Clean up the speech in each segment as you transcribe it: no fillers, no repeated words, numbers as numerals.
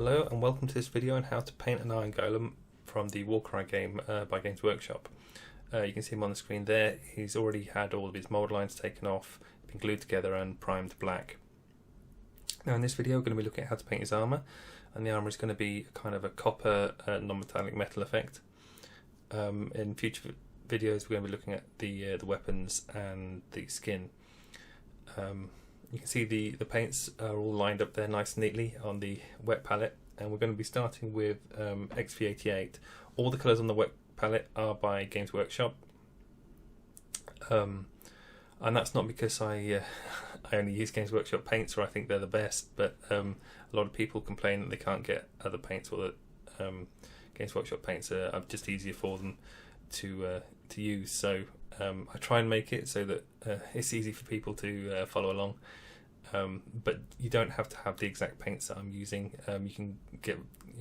Hello and welcome to this video on how to paint an Iron Golem from the Warcry game by Games Workshop. You can see him on the screen there. He's already had all of his mould lines taken off, been glued together and primed black. Now in this video we're going to be looking at how to paint his armour, and the armour is going to be kind of a copper non-metallic metal effect. In future videos we're going to be looking at the weapons and the skin. You can see the paints are all lined up there nice and neatly on the wet palette, and we're going to be starting with XV88. All the colours on the wet palette are by Games Workshop, and that's not because I only use Games Workshop paints or I think they're the best, but a lot of people complain that they can't get other paints, or that Games Workshop paints are just easier for them to use. So I try and make it so that it's easy for people to follow along, but you don't have to have the exact paints that I'm using. You can get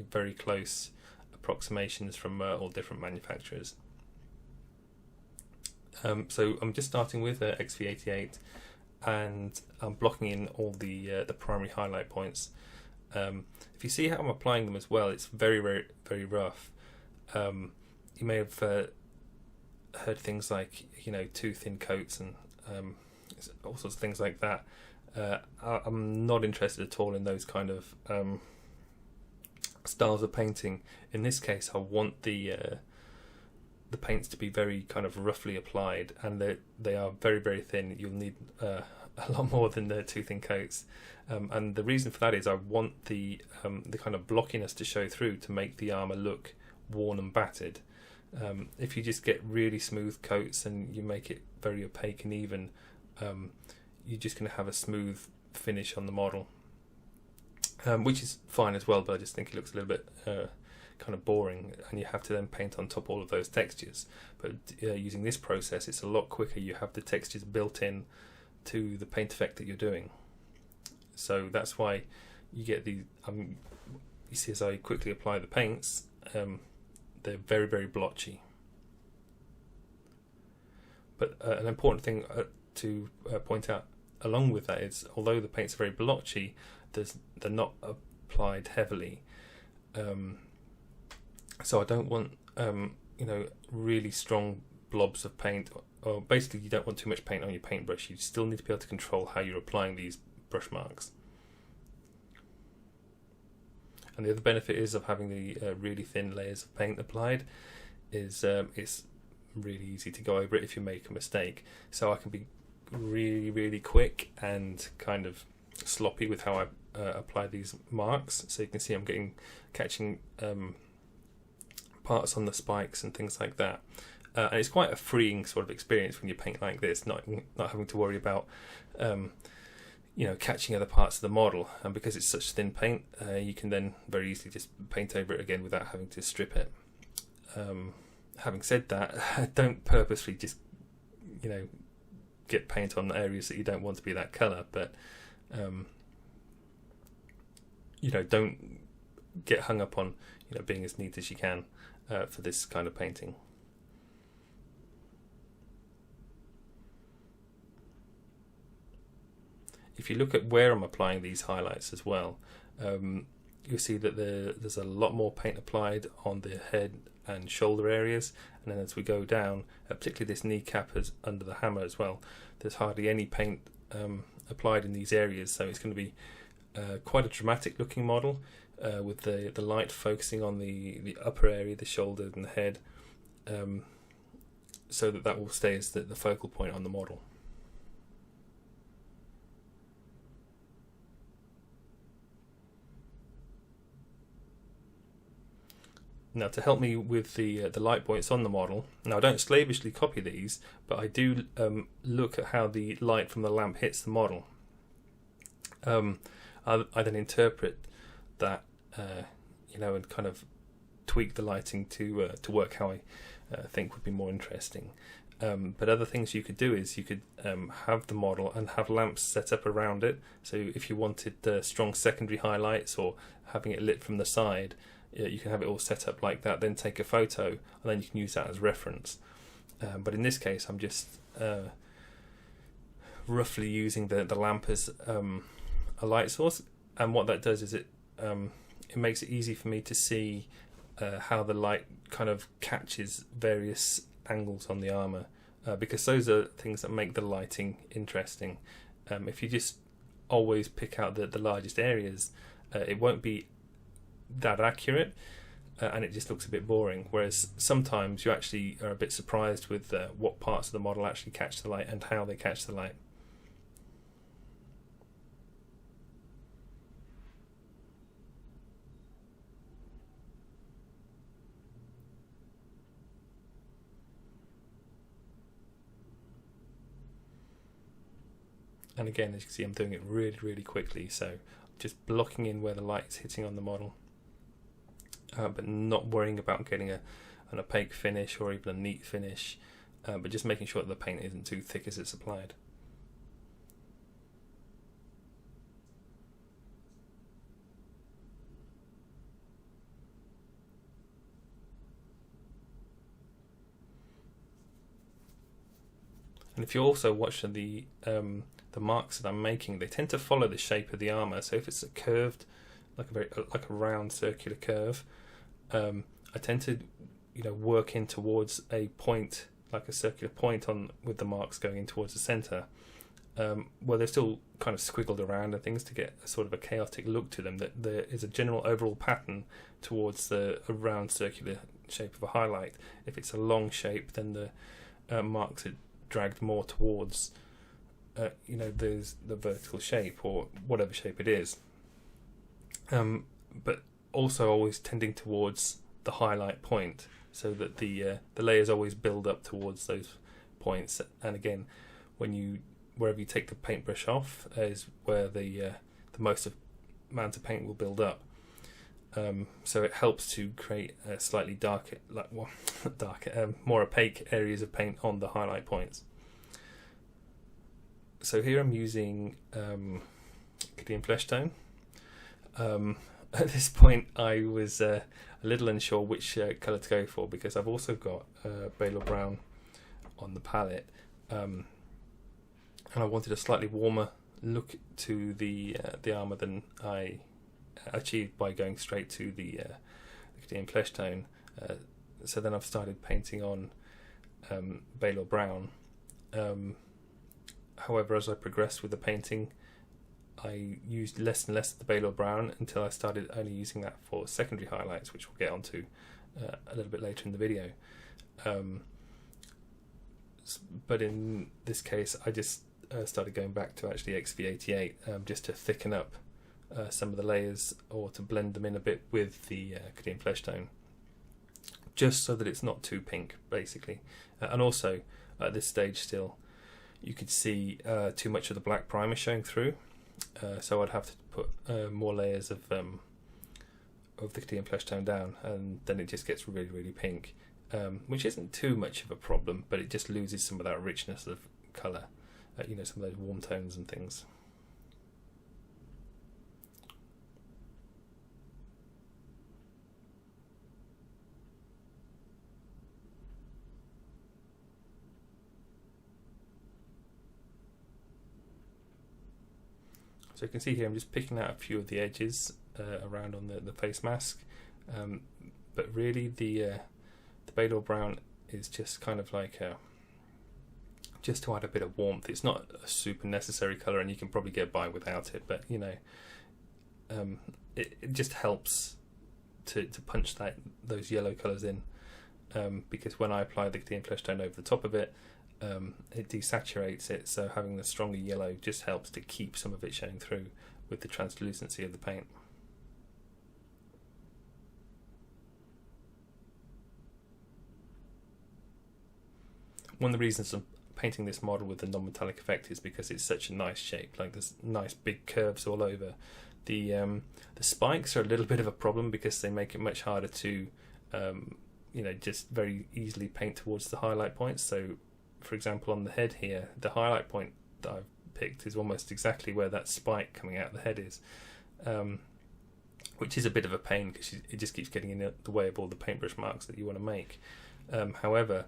very close approximations from all different manufacturers. So I'm just starting with XV88, and I'm blocking in all the primary highlight points. If you see how I'm applying them as well, it's very rough. You may have heard things like, you know, too thin coats and all sorts of things like that. I'm not interested at all in those kind of styles of painting. In this case, I want the paints to be very kind of roughly applied, and they are very thin. You'll need a lot more than the too thin coats, and the reason for that is I want the kind of blockiness to show through to make the armour look worn and battered. If you just get really smooth coats and you make it very opaque and even, you're just going to have a smooth finish on the model, which is fine as well, but I just think it looks a little bit kind of boring, and you have to then paint on top all of those textures. But using this process, it's a lot quicker. You have the textures built in to the paint effect that you're doing, so that's why you get the you see as I quickly apply the paints, they're very blotchy. But an important thing to point out along with that is, although the paints are very blotchy, they're not applied heavily. So I don't want you know, really strong blobs of paint, or basically you don't want too much paint on your paintbrush. You still need to be able to control how you're applying these brush marks. And the other benefit is of having the really thin layers of paint applied is it's really easy to go over it if you make a mistake. So I can be really quick and kind of sloppy with how I apply these marks. So you can see I'm catching parts on the spikes and things like that. And it's quite a freeing sort of experience when you paint like this, not having to worry about you know, catching other parts of the model, and because it's such thin paint, you can then very easily just paint over it again without having to strip it. Having said that, don't purposely just, you know, get paint on areas that you don't want to be that colour, but you know, don't get hung up on, you know, being as neat as you can for this kind of painting. If you look at where I'm applying these highlights as well, you'll see that there's a lot more paint applied on the head and shoulder areas, and then as we go down, particularly this kneecap is under the hammer as well, there's hardly any paint applied in these areas, so it's going to be quite a dramatic looking model, with the light focusing on the upper area, the shoulder and the head, so that will stay as the focal point on the model. Now, to help me with the light points on the model, now I don't slavishly copy these, but I do look at how the light from the lamp hits the model. I then interpret that, you know, and kind of tweak the lighting to work how I think would be more interesting. But other things you could do is you could have the model and have lamps set up around it. So if you wanted strong secondary highlights or having it lit from the side, you can have it all set up like that, then take a photo, and then you can use that as reference. But in this case, I'm just roughly using the lamp as a light source, and what that does is it it makes it easy for me to see how the light kind of catches various angles on the armour, because those are things that make the lighting interesting. If you just always pick out the largest areas, it won't be that accurate, and it just looks a bit boring, whereas sometimes you actually are a bit surprised with what parts of the model actually catch the light and how they catch the light. And again, as you can see, I'm doing it really quickly, so just blocking in where the light's hitting on the model, but not worrying about getting an opaque finish or even a neat finish, but just making sure that the paint isn't too thick as it's applied. And if you also watch the marks that I'm making, they tend to follow the shape of the armor. So if it's a curved, like a round circular curve, I tend to work in towards a point, like a circular point with the marks going in towards the center, where they're still kind of squiggled around and things to get a sort of a chaotic look to them. That there is a general overall pattern towards a round circular shape of a highlight. If it's a long shape, then the marks are dragged more towards there's the vertical shape or whatever shape it is, but also always tending towards the highlight point, so that the layers always build up towards those points. And again, wherever you take the paintbrush off is where the most amount of paint will build up. So it helps to create a slightly more opaque areas of paint on the highlight points. So here I'm using Cadian Fleshtone. At this point I was a little unsure which colour to go for, because I've also got Balor Brown on the palette, and I wanted a slightly warmer look to the armour than I achieved by going straight to the Cadian Fleshtone. So then I've started painting on Balor Brown. However, as I progressed with the painting, I used less and less of the Balor Brown until I started only using that for secondary highlights, which we'll get onto a little bit later in the video. But in this case, I just started going back to actually XV88 just to thicken up some of the layers, or to blend them in a bit with the Cadian Fleshtone, just so that it's not too pink, basically. And also, at this stage still, you could see too much of the black primer showing through, so I'd have to put more layers of the Cadian Fleshtone down, and then it just gets really pink, which isn't too much of a problem, but it just loses some of that richness of colour, some of those warm tones and things. So you can see here I'm just picking out a few of the edges around on the face mask, but really the Balor Brown is just kind of like just to add a bit of warmth. It's not a super necessary colour, and you can probably get by without it, but it just helps to punch those yellow colours in, because when I apply the Cadian Fleshtone over the top of it, it desaturates it, so having the stronger yellow just helps to keep some of it showing through with the translucency of the paint. One of the reasons I'm painting this model with the non-metallic effect is because it's such a nice shape. Like, there's nice big curves all over. The spikes are a little bit of a problem because they make it much harder to just very easily paint towards the highlight points. So for example, on the head here, the highlight point that I've picked is almost exactly where that spike coming out of the head is, which is a bit of a pain because it just keeps getting in the way of all the paintbrush marks that you want to make. However,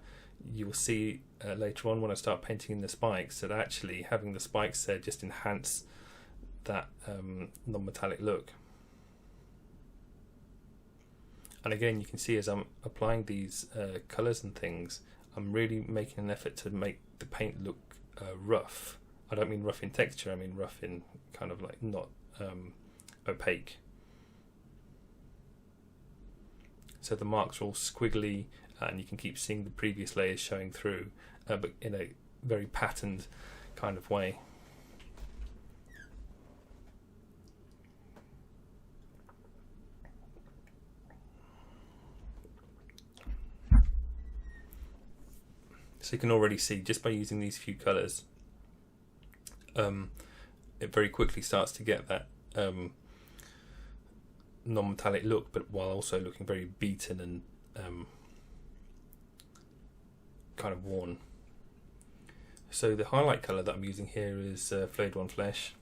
you'll see later on when I start painting in the spikes that actually having the spikes there just enhance that non-metallic look. And again, you can see as I'm applying these colours and things, I'm really making an effort to make the paint look rough. I don't mean rough in texture, I mean rough in kind of like not opaque. So the marks are all squiggly, and you can keep seeing the previous layers showing through, but in a very patterned kind of way. So you can already see, just by using these few colours, it very quickly starts to get that non-metallic look, but while also looking very beaten and kind of worn. So the highlight colour that I'm using here is Flayed Flesh.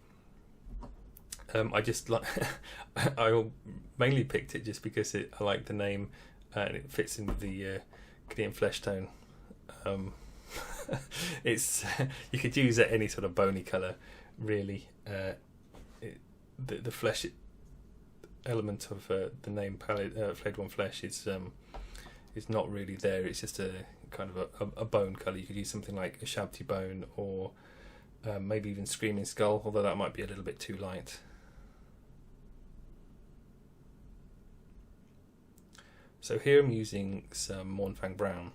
I just like I mainly picked it just because I like the name and it fits in with the Cadian Fleshtone. It's you could use it any sort of bony colour, really. The flesh element of the name Flayed Flesh is not really there. It's just a kind of a bone colour. You could use something like a Shabty Bone, or maybe even Screaming Skull, although that might be a little bit too light. So here I'm using some Mournfang Brown.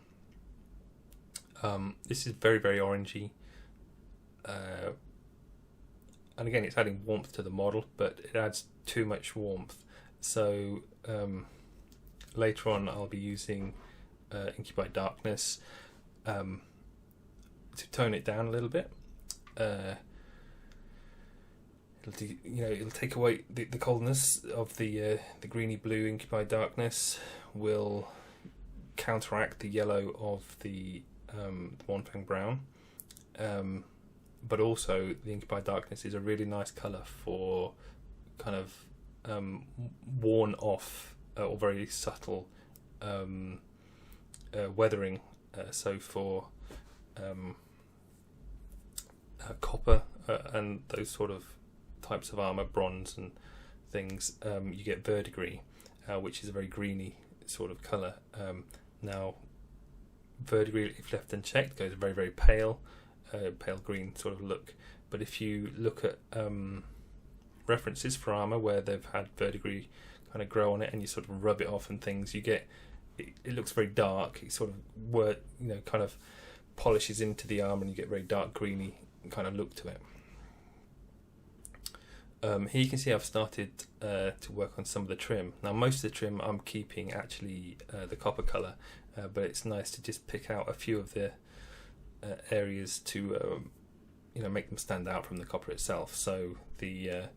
This is very, very orangey, and again it's adding warmth to the model, but it adds too much warmth. So later on I'll be using Incubi Darkness to tone it down a little bit. It'll take away the coldness of the greeny blue Incubi Darkness, will counteract the yellow of the Mournfang Brown, but also the Incubi Darkness is a really nice colour for kind of worn off or very subtle weathering, so for copper and those sort of types of armour, bronze and things, you get verdigris, which is a very greeny sort of colour. Now verdigris, if left unchecked, goes very, very pale green sort of look, but if you look at references for armour where they've had verdigris kind of grow on it and you sort of rub it off and things, you get it looks very dark. It sort of kind of polishes into the armour and you get very dark greeny kind of look to it. Here you can see I've started to work on some of the trim. Now most of the trim I'm keeping actually the copper colour, but it's nice to just pick out a few of the areas to make them stand out from the copper itself. So the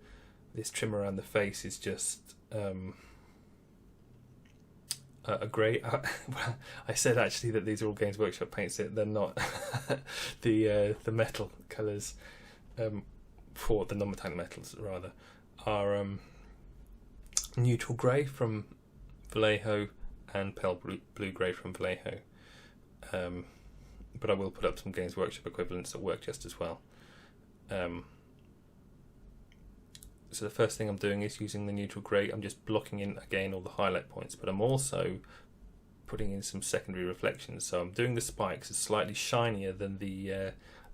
this trim around the face is just a grey. I said actually that these are all Games Workshop paints. They're not. The metal colours for the non-metallic metals rather are neutral grey from Vallejo and pale blue grey from Vallejo. But I will put up some Games Workshop equivalents that work just as well. So the first thing I'm doing is using the neutral grey. I'm just blocking in again all the highlight points, but I'm also putting in some secondary reflections. So I'm doing the spikes as slightly shinier than the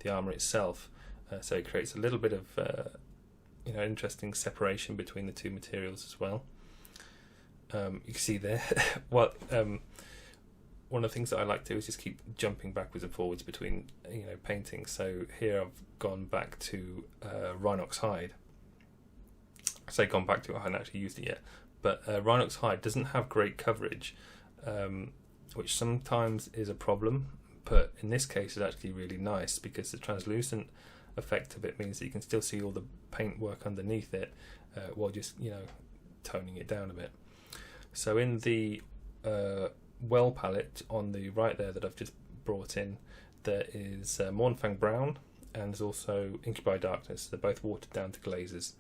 armour itself, so it creates a little bit of interesting separation between the two materials as well. You can see there what one of the things that I like to do is just keep jumping backwards and forwards between painting. So here I've gone back to Rhinox hide. I say gone back to it, I haven't actually used it yet, but Rhinox hide doesn't have great coverage, which sometimes is a problem, but in this case it's actually really nice because the translucent effect of it means that you can still see all the paint work underneath it while just toning it down a bit. So in the well palette on the right there that I've just brought in, there is Mournfang Brown and there's also Incubi Darkness. They're both watered down to glazes,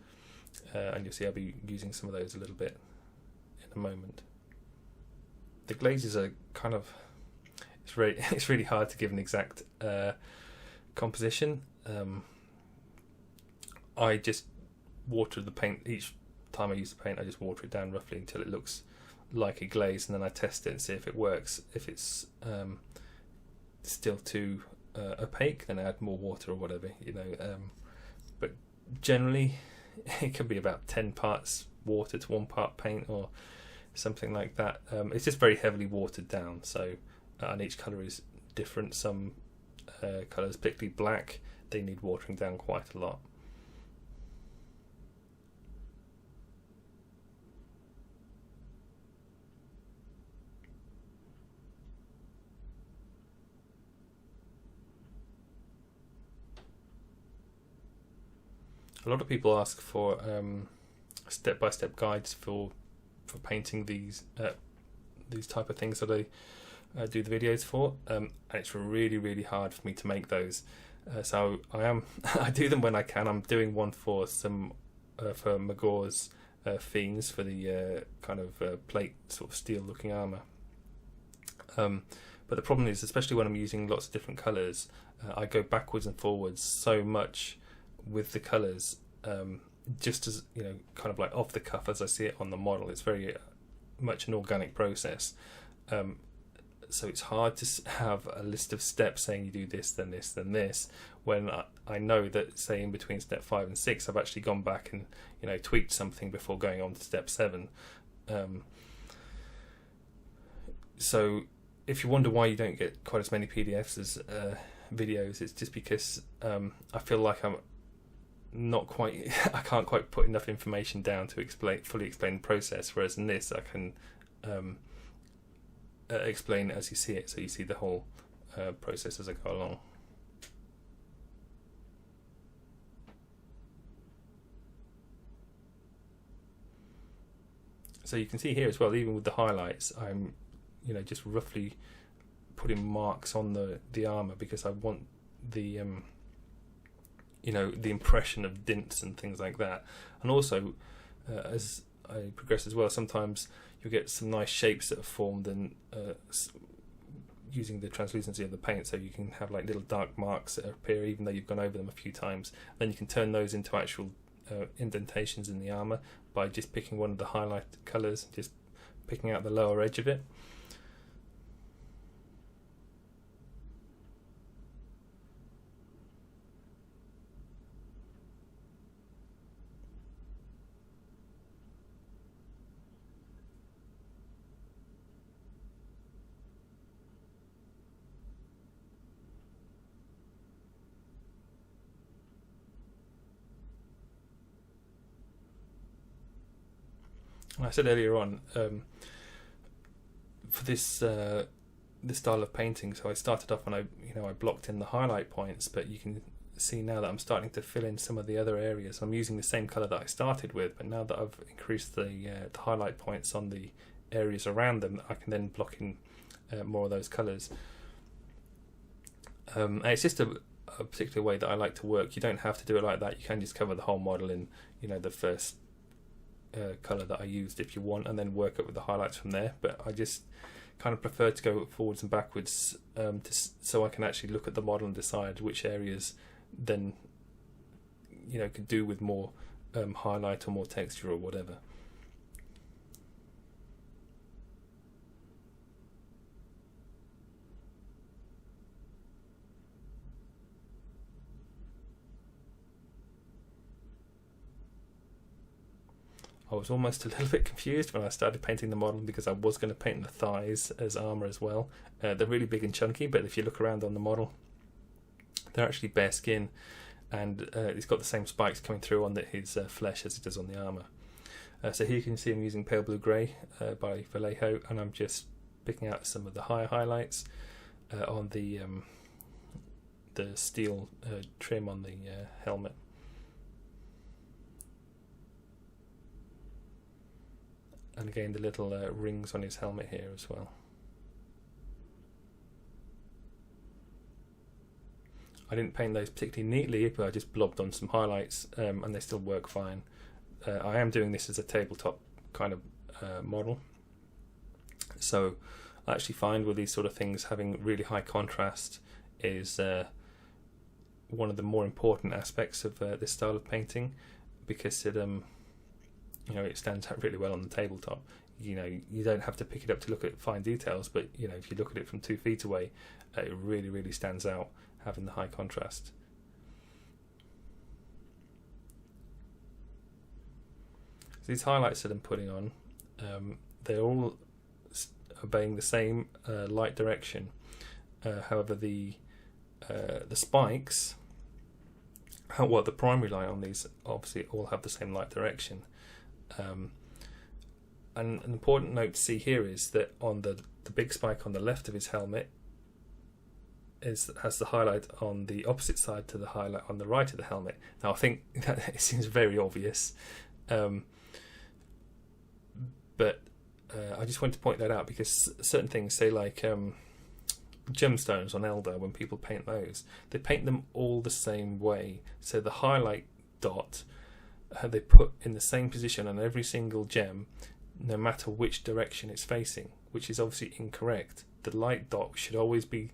and you'll see I'll be using some of those a little bit in a moment. The glazes are kind of it's really hard to give an exact composition. I just water the paint each time I use the paint. I just water it down roughly until it looks like a glaze, and then I test it and see if it works. If it's still too opaque, then I add more water or whatever, you know. But generally, it can be about 10 parts water to 1 part paint or something like that. It's just very heavily watered down, so and each colour is different. Some colours, particularly black, they need watering down quite a lot. A lot of people ask for step-by-step guides for painting these type of things that I do the videos for, and it's really hard for me to make those. So I do them when I can. I'm doing one for some for Magor's Fiends, for the kind of plate sort of steel looking armour. But the problem is, especially when I'm using lots of different colours, I go backwards and forwards so much with the colours, just as, you know, kind of like off the cuff as I see it on the model. It's very much an organic process, so it's hard to have a list of steps saying you do this, then this, then this, when I know that, say, in between step 5 and 6 I've actually gone back and, you know, tweaked something before going on to step 7. So if you wonder why you don't get quite as many PDFs as videos, it's just because I feel like I'm not quite I can't quite put enough information down to fully explain the process, whereas in this I can explain it as you see it, so you see the whole process as I go along. So you can see here as well, even with the highlights, I'm, you know, just roughly putting marks on the armour, because I want the you know, the impression of dints and things like that. And also, as I progress as well, sometimes you'll get some nice shapes that are formed and using the translucency of the paint, so you can have like little dark marks that appear even though you've gone over them a few times. Then you can turn those into actual indentations in the armour by just picking one of the highlight colours, just picking out the lower edge of it. I said earlier on, for this this style of painting, so I started off when I blocked in the highlight points, but you can see now that I'm starting to fill in some of the other areas. I'm using the same colour that I started with, but now that I've increased the highlight points on the areas around them, I can then block in more of those colours. And it's just a particular way that I like to work. You don't have to do it like that. You can just cover the whole model in, you know, the first colour that I used if you want, and then work up with the highlights from there. But I just kind of prefer to go forwards and backwards, so I can actually look at the model and decide which areas then, you know, could do with more highlight or more texture or whatever. I was almost a little bit confused when I started painting the model, because I was going to paint the thighs as armour as well. They're really big and chunky, but if you look around on the model, they're actually bare skin, and it's got the same spikes coming through on his flesh as it does on the armour. So here you can see I'm using Pale Blue Grey by Vallejo, and I'm just picking out some of the higher highlights on the steel trim on the helmet. And again, the little rings on his helmet here as well. I didn't paint those particularly neatly, but I just blobbed on some highlights, and they still work fine. I am doing this as a tabletop kind of model, so I actually find with these sort of things, having really high contrast is one of the more important aspects of this style of painting, because it you know, it stands out really well on the tabletop. you don't have to pick it up to look at fine details, but if you look at it from 2 feet away, it really, really stands out having the high contrast. So these highlights that I'm putting on, they're all obeying the same light direction. However, the spikes, the primary light on these obviously all have the same light direction. And an important note to see here is that on the big spike on the left of his helmet has the highlight on the opposite side to the highlight on the right of the helmet. Now I think that it seems very obvious, but I just want to point that out because certain things, say like gemstones on Elder, when people paint those, they paint them all the same way. So the highlight dot they put in the same position on every single gem, no matter which direction it's facing, which is obviously incorrect. The light dot should always be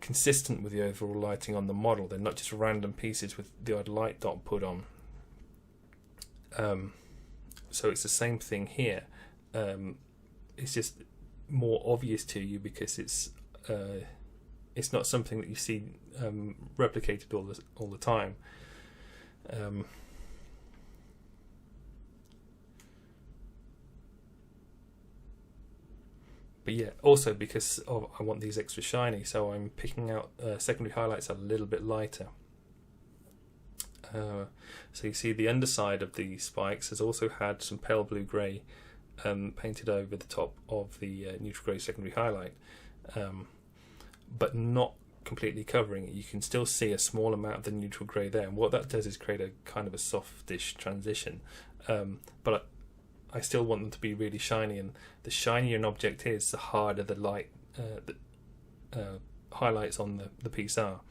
consistent with the overall lighting on the model. They're not just random pieces with the odd light dot put on. So it's the same thing here. It's just more obvious to you because it's not something that you see replicated all the time. But yeah, also because I want these extra shiny, so I'm picking out secondary highlights a little bit lighter. So you see the underside of the spikes has also had some pale blue grey painted over the top of the neutral grey secondary highlight, but not completely covering it. You can still see a small amount of the neutral grey there, and what that does is create a kind of a softish transition, but I still want them to be really shiny, and the shinier an object is, the harder the light highlights on the piece are.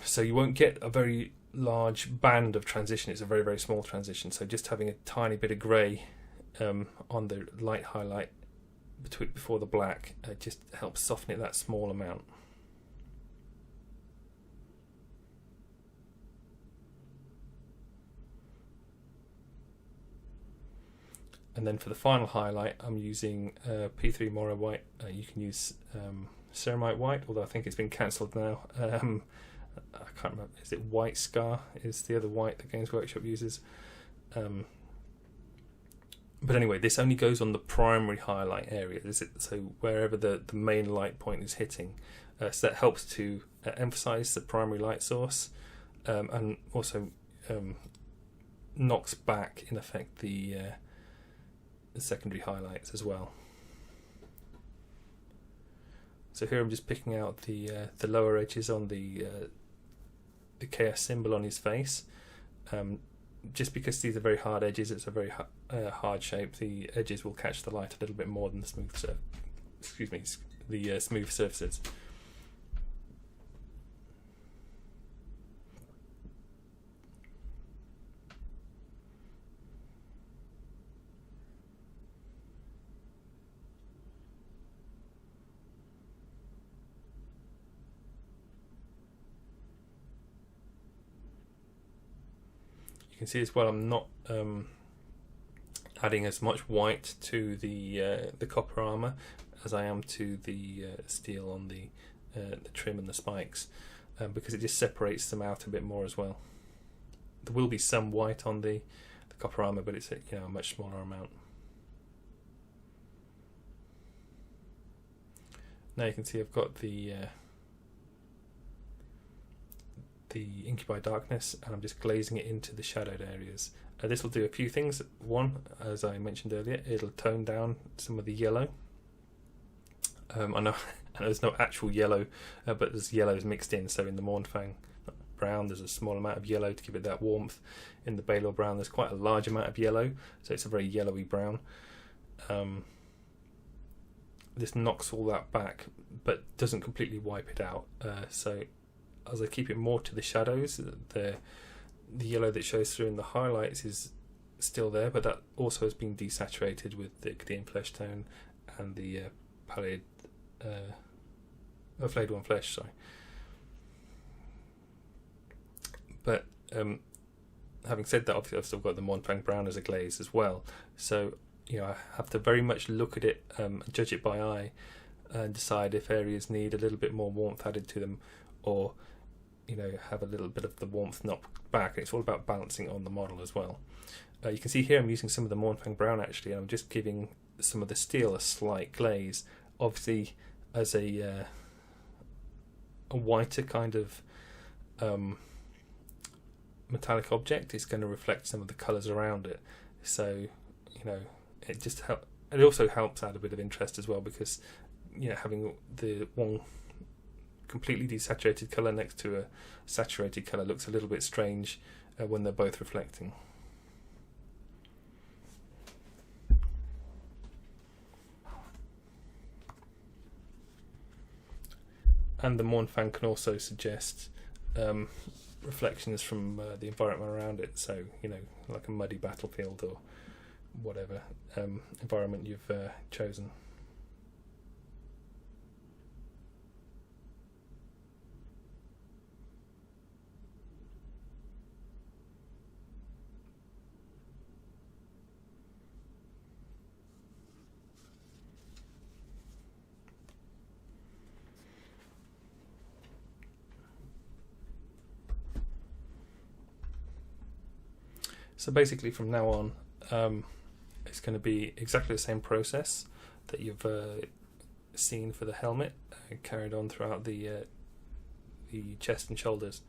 So you won't get a very large band of transition. It's a very, very small transition, so just having a tiny bit of grey on the light highlight before the black just helps soften it that small amount. And then for the final highlight, I'm using P3 Morrow white. You can use ceramite white, although I think it's been cancelled now. I can't remember. Is it White Scar? Is the other white that Games Workshop uses? But anyway, this only goes on the primary highlight area. So wherever the main light point is hitting, so that helps to emphasise the primary light source, and also knocks back in effect the secondary highlights as well. So here I'm just picking out the lower edges on the KS symbol on his face. Just because these are very hard edges, it's a very hard shape. The edges will catch the light a little bit more than the smooth smooth surfaces. You can see as well I'm not adding as much white to the copper armour as I am to the steel on the trim and the spikes, because it just separates them out a bit more as well. There will be some white on the copper armour, but it's a much smaller amount. Now you can see I've got the Incubi darkness, and I'm just glazing it into the shadowed areas. This will do a few things. One, as I mentioned earlier, it'll tone down some of the yellow. I know there's no actual yellow, but there's yellows mixed in. So in the Mournfang brown, there's a small amount of yellow to give it that warmth. In the Balor brown, there's quite a large amount of yellow, so it's a very yellowy brown. This knocks all that back, but doesn't completely wipe it out. So as I keep it more to the shadows, the yellow that shows through in the highlights is still there, but that also has been desaturated with the Cadian Fleshtone and the Flayed one Flesh. Sorry, but having said that, obviously I've still got the Montfang Brown as a glaze as well, so I have to very much look at it, judge it by eye, and decide if areas need a little bit more warmth added to them, or have a little bit of the warmth knocked back. It's all about balancing on the model as well. You can see here I'm using some of the Montfang Brown actually, and I'm just giving some of the steel a slight glaze. Obviously, as a whiter kind of metallic object, it's going to reflect some of the colours around it. So it just it also helps add a bit of interest as well, because having the one completely desaturated colour next to a saturated colour looks a little bit strange when they're both reflecting. And the Montfang can also suggest reflections from the environment around it, so like a muddy battlefield or whatever environment you've chosen. So basically from now on it's going to be exactly the same process that you've seen for the helmet, carried on throughout the chest and shoulders.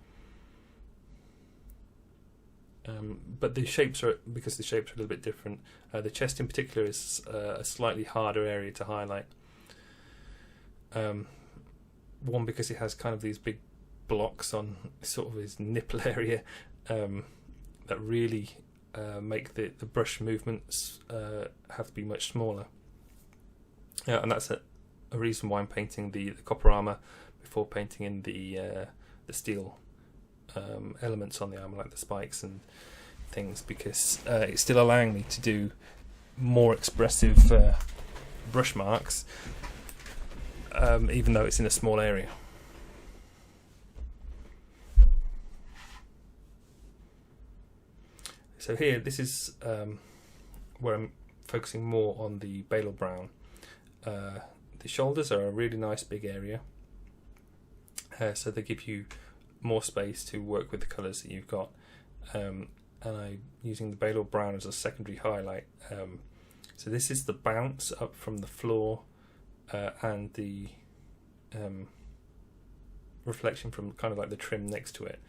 But the shapes are, because the shapes are a little bit different, the chest in particular is a slightly harder area to highlight. One, because it has kind of these big blocks on sort of his nipple area that really make the brush movements have to be much smaller. And that's a reason why I'm painting the copper armour before painting in the steel elements on the armour, like the spikes and things, because it's still allowing me to do more expressive brush marks, even though it's in a small area. So here, this is where I'm focusing more on the Balor Brown. The shoulders are a really nice big area, so they give you more space to work with the colours that you've got. And I'm using the Balor Brown as a secondary highlight. So this is the bounce up from the floor and the reflection from kind of like the trim next to it.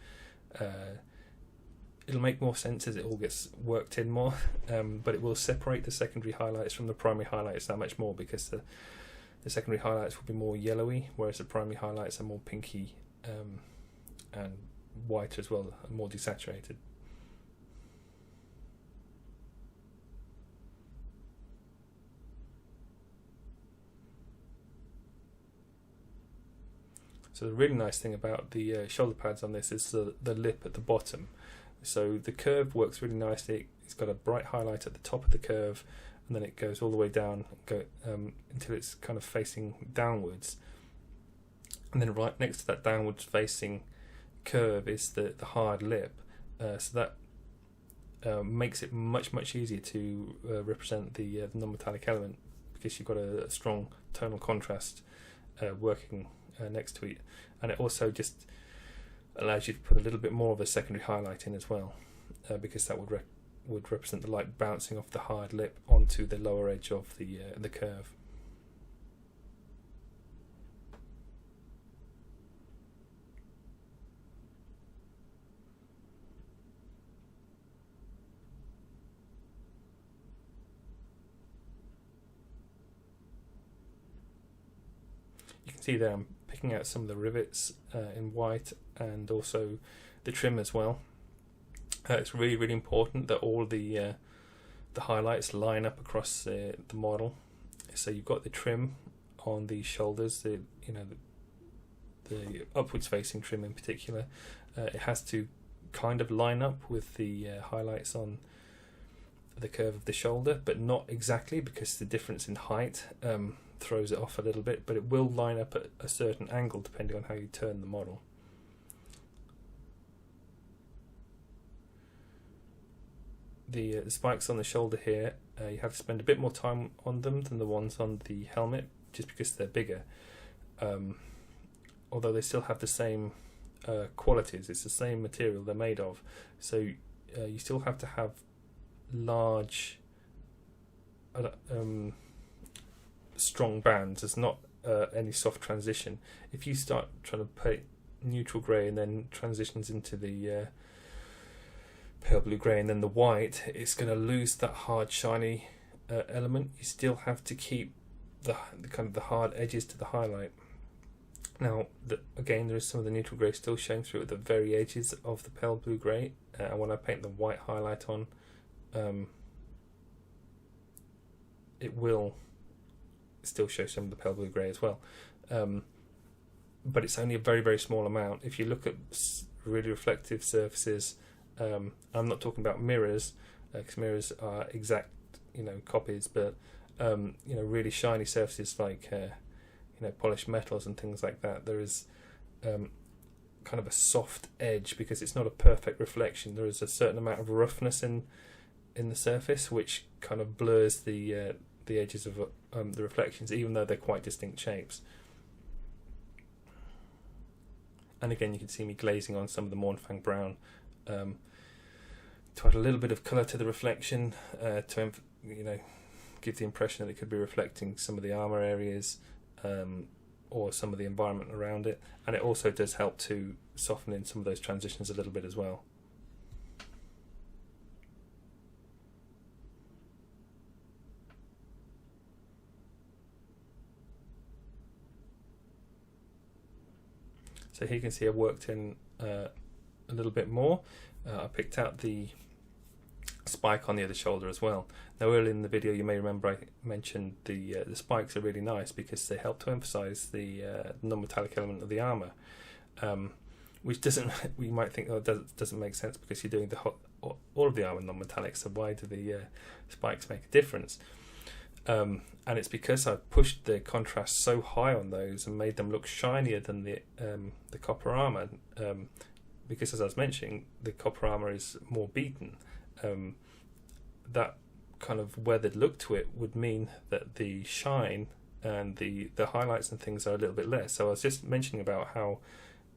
It'll make more sense as it all gets worked in more, but it will separate the secondary highlights from the primary highlights that much more, because the secondary highlights will be more yellowy, whereas the primary highlights are more pinky and white as well, and more desaturated. So the really nice thing about the shoulder pads on this is the lip at the bottom. So the curve works really nicely. It's got a bright highlight at the top of the curve, and then it goes all the way down until it's kind of facing downwards. And then right next to that downwards facing curve is the hard lip. So that makes it much easier to represent the non-metallic element, because you've got a strong tonal contrast working next to it, and it also just allows you to put a little bit more of a secondary highlight in as well, because that would represent the light bouncing off the hard lip onto the lower edge of the curve. You can see there I'm picking out some of the rivets in white, and also the trim as well. It's really important that all the highlights line up across the model. So you've got the trim on the shoulders, the upwards facing trim in particular. It has to kind of line up with the highlights on the curve of the shoulder, but not exactly, because the difference in height throws it off a little bit, but it will line up at a certain angle depending on how you turn the model. the spikes on the shoulder here, you have to spend a bit more time on them than the ones on the helmet, just because they're bigger. Although they still have the same qualities, it's the same material they're made of, so you still have to have large strong bands. There's not any soft transition. If you start trying to paint neutral grey and then transitions into the pale blue grey and then the white, it's going to lose that hard shiny element. You still have to keep the kind of the hard edges to the highlight. Now again, there is some of the neutral grey still showing through at the very edges of the pale blue grey, and when I paint the white highlight on, it will still show some of the pale blue grey as well, but it's only a very, very small amount. If you look at really reflective surfaces, I'm not talking about mirrors, because mirrors are exact, copies, but really shiny surfaces like polished metals and things like that, there is kind of a soft edge because it's not a perfect reflection. There is a certain amount of roughness in the surface which kind of blurs the edges of the reflections, even though they're quite distinct shapes. And again, you can see me glazing on some of the Mornfang brown to add a little bit of colour to the reflection, to give the impression that it could be reflecting some of the armour areas, or some of the environment around it, and it also does help to soften in some of those transitions a little bit as well. So here you can see I worked in a little bit more. I picked out the spike on the other shoulder as well. Now earlier in the video you may remember I mentioned the spikes are really nice because they help to emphasize the non-metallic element of the armor, which doesn't, we might think, oh, it doesn't make sense because you're doing all of the armor non-metallic, so why do the spikes make a difference? And it's because I pushed the contrast so high on those and made them look shinier than the copper armor, because as I was mentioning, the copper armor is more beaten. That kind of weathered look to it would mean that the shine and the highlights and things are a little bit less. So I was just mentioning about how,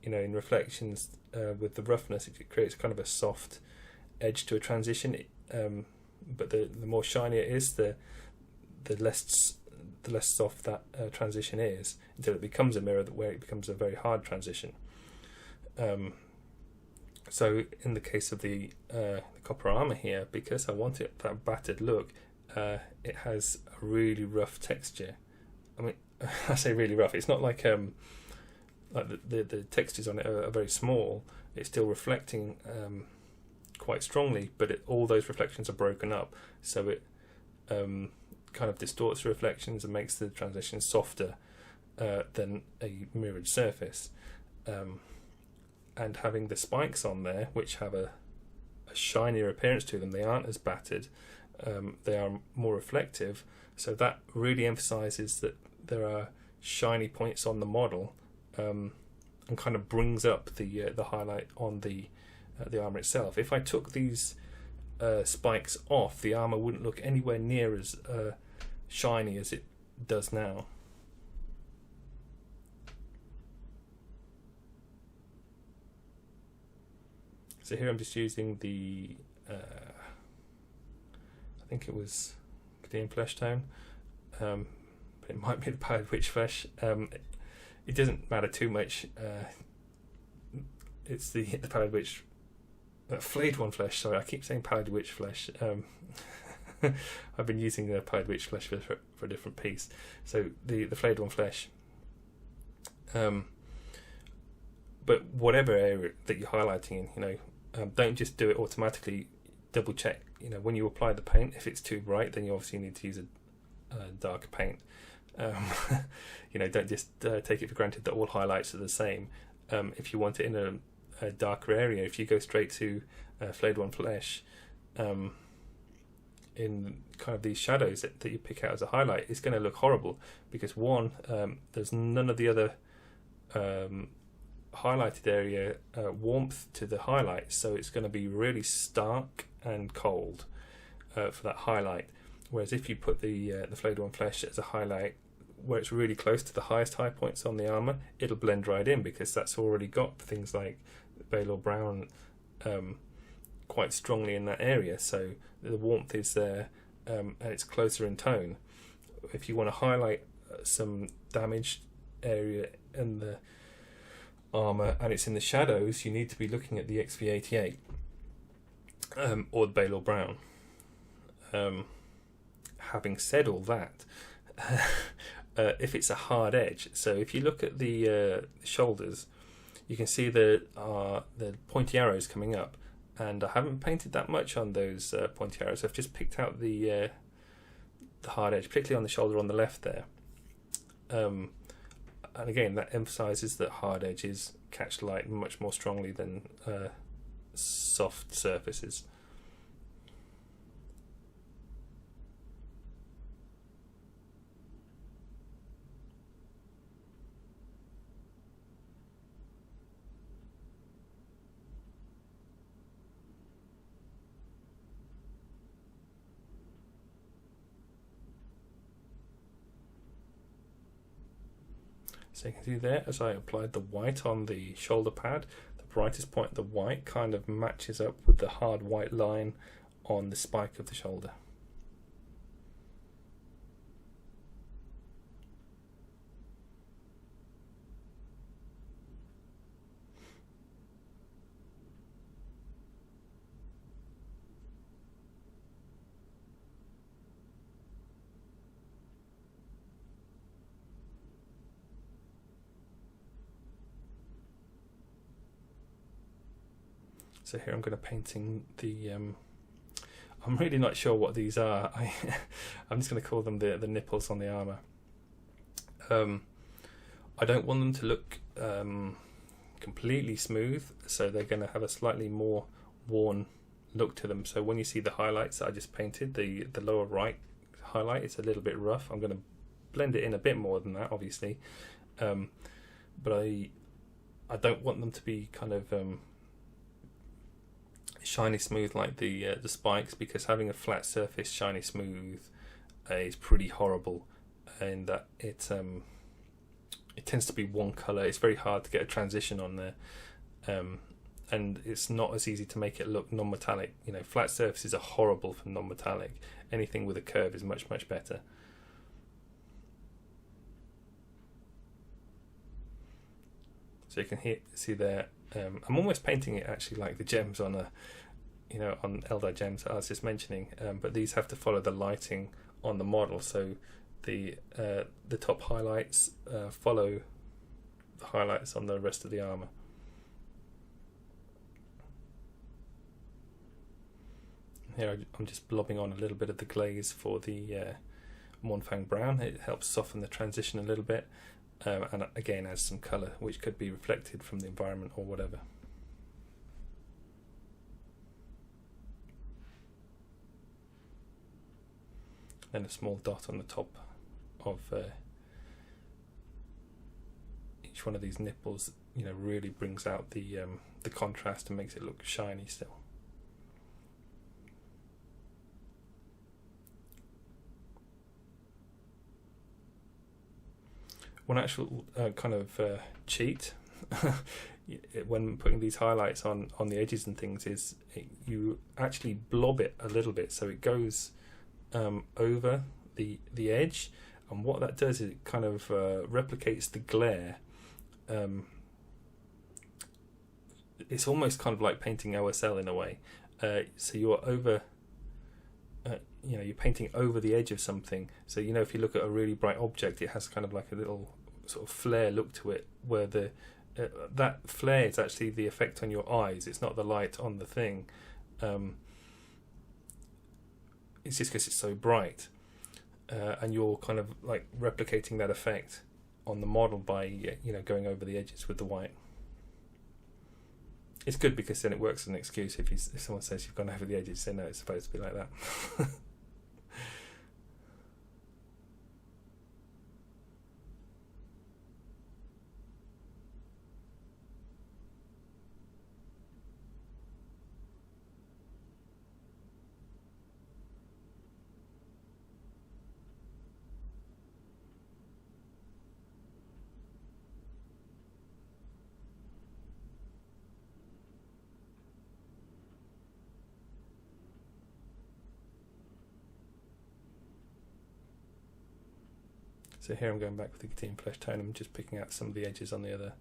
in reflections with the roughness, it creates kind of a soft edge to a transition, but the more shiny it is, the less soft that transition is, until it becomes a mirror where it becomes a very hard transition. So in the case of the copper armor here, because I want it that battered look, it has a really rough texture. I mean, I say really rough. It's not like the textures on it are very small. It's still reflecting quite strongly, but all those reflections are broken up, so it kind of distorts the reflections and makes the transition softer than a mirrored surface. And having the spikes on there, which have a shinier appearance to them, they aren't as battered, they are more reflective, so that really emphasizes that there are shiny points on the model, and kind of brings up the highlight on the armor itself. If I took these spikes off, the armor wouldn't look anywhere near as shiny as it does now. So here I'm just using the, I think it was Cadian Fleshtone, but it might be the Powdered Witch Flesh. It doesn't matter too much. It's the Powdered Witch, Flayed one flesh. Sorry, I keep saying Powdered Witch Flesh. I've been using the Powdered Witch Flesh for a different piece. So the Flayed one flesh. But whatever area that you're highlighting in, don't just do it automatically. Double check, when you apply the paint. If it's too bright, then you obviously need to use a darker paint. Don't just take it for granted that all highlights are the same. If you want it in a darker area, if you go straight to Flayed one flesh, in kind of these shadows that you pick out as a highlight, it's going to look horrible because one, there's none of the other highlighted area warmth to the highlights, so it's going to be really stark and cold. for that highlight. Whereas if you put the Flayed one flesh as a highlight where it's really close to the highest high points on the armour, it'll blend right in because that's already got things like Balor brown quite strongly in that area, so the warmth is there and it's closer in tone. If you want to highlight some damaged area in the armour and it's in the shadows, you need to be looking at the XV88 or the Balor brown. Having said all that, if it's a hard edge, so if you look at the shoulders, you can see the pointy arrows coming up, and I haven't painted that much on those pointy arrows. I've just picked out the hard edge, particularly on the shoulder on the left there. And again, that emphasises that hard edges catch light much more strongly than soft surfaces. So you can see there, as I applied the white on the shoulder pad, the brightest point of the white kind of matches up with the hard white line on the spike of the shoulder. So here I'm going to painting the, I'm really not sure what these are. I'm just going to call them the nipples on the armour. I don't want them to look completely smooth, so they're going to have a slightly more worn look to them. So when you see the highlights that I just painted, the lower right highlight, it's a little bit rough. I'm going to blend it in a bit more than that, obviously, but I don't want them to be kind of shiny smooth like the spikes, because having a flat surface shiny smooth is pretty horrible, in that it tends to be one colour. It's very hard to get a transition on there, and it's not as easy to make it look non-metallic. You know, flat surfaces are horrible for non-metallic. Anything with a curve is much better. So you can see there, I'm almost painting it actually like the gems on on Eldar gems I was just mentioning, but these have to follow the lighting on the model. So the top highlights follow the highlights on the rest of the armour. Here I'm just blobbing on a little bit of the glaze for the Mournfang brown. It helps soften the transition a little bit. And again adds some colour which could be reflected from the environment or whatever. Then a small dot on the top of each one of these nipples, really brings out the contrast and makes it look shiny still. One actual kind of cheat when putting these highlights on the edges and things is you actually blob it a little bit, so it goes over the edge, and what that does is it kind of replicates the glare. It's almost kind of like painting OSL in a way. So you're over you're painting over the edge of something. So if you look at a really bright object, it has kind of like a little sort of flare look to it, where that flare is actually the effect on your eyes. It's not the light on the thing. It's just because it's so bright, and you're kind of like replicating that effect on the model by going over the edges with the white. It's good because then it works as an excuse. If someone says you've gone over the edges, say no, it's supposed to be like that. So here I'm going back with the Cadian Fleshtone. I'm just picking out some of the edges on the other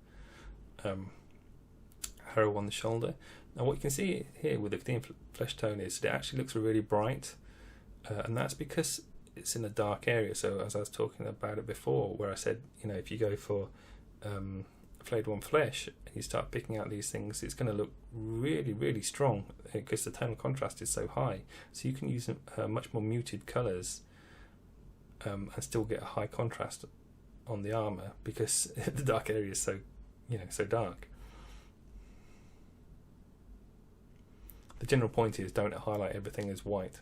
harrow on the shoulder. Now what you can see here with the Cadian Fleshtone is that it actually looks really bright, and that's because it's in a dark area. So as I was talking about it before, where I said, you know, if you go for Flayed one flesh and you start picking out these things, it's going to look really, really strong because the tonal contrast is so high. So you can use much more muted colours and still get a high contrast on the armour because the dark area is so, you know, so dark. The general point is don't highlight everything as white.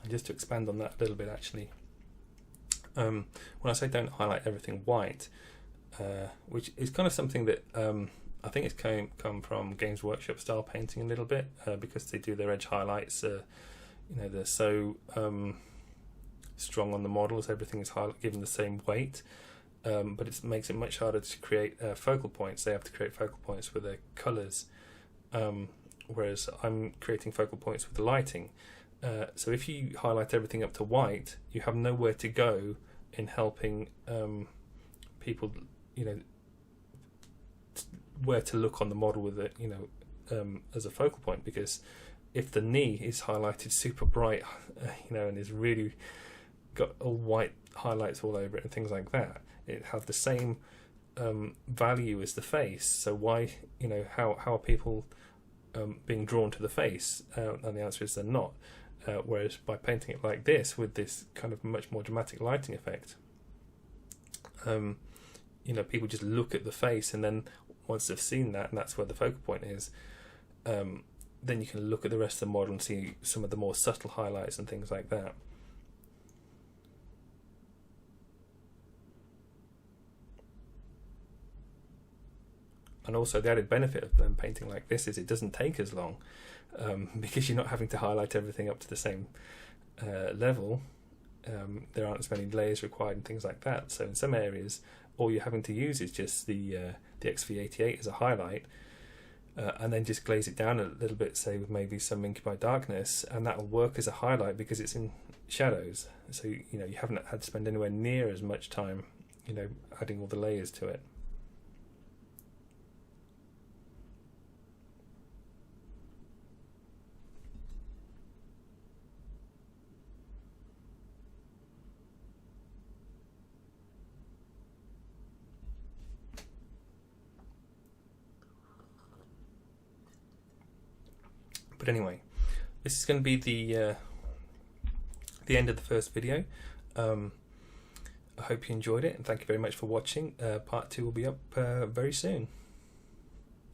Just to expand on that a little bit, actually, when I say don't highlight everything white, which is kind of something that I think it's come from Games Workshop style painting a little bit, because they do their edge highlights. You know, they're so strong on the models, everything is given the same weight, but it makes it much harder to create focal points. They have to create focal points with their colours, whereas I'm creating focal points with the lighting. So if you highlight everything up to white, you have nowhere to go in helping people, you know, where to look on the model with it, you know, as a focal point. Because if the knee is highlighted super bright, you know, and is really got all white highlights all over it and things like that, it has the same value as the face. So why, you know, how are people being drawn to the face? And the answer is they're not. Whereas by painting it like this, with this kind of much more dramatic lighting effect, you know, people just look at the face, and then once they've seen that, and that's where the focal point is, then you can look at the rest of the model and see some of the more subtle highlights and things like that. And also the added benefit of painting like this is it doesn't take as long, because you're not having to highlight everything up to the same level. There aren't as many layers required and things like that. So in some areas, all you're having to use is just the XV88 as a highlight, and then just glaze it down a little bit, say with maybe some Incubi darkness, and that will work as a highlight because it's in shadows. So you know, you haven't had to spend anywhere near as much time, you know, adding all the layers to it. But anyway, this is going to be the end of the first video. I hope you enjoyed it, and thank you very much for watching. Part 2 will be up very soon.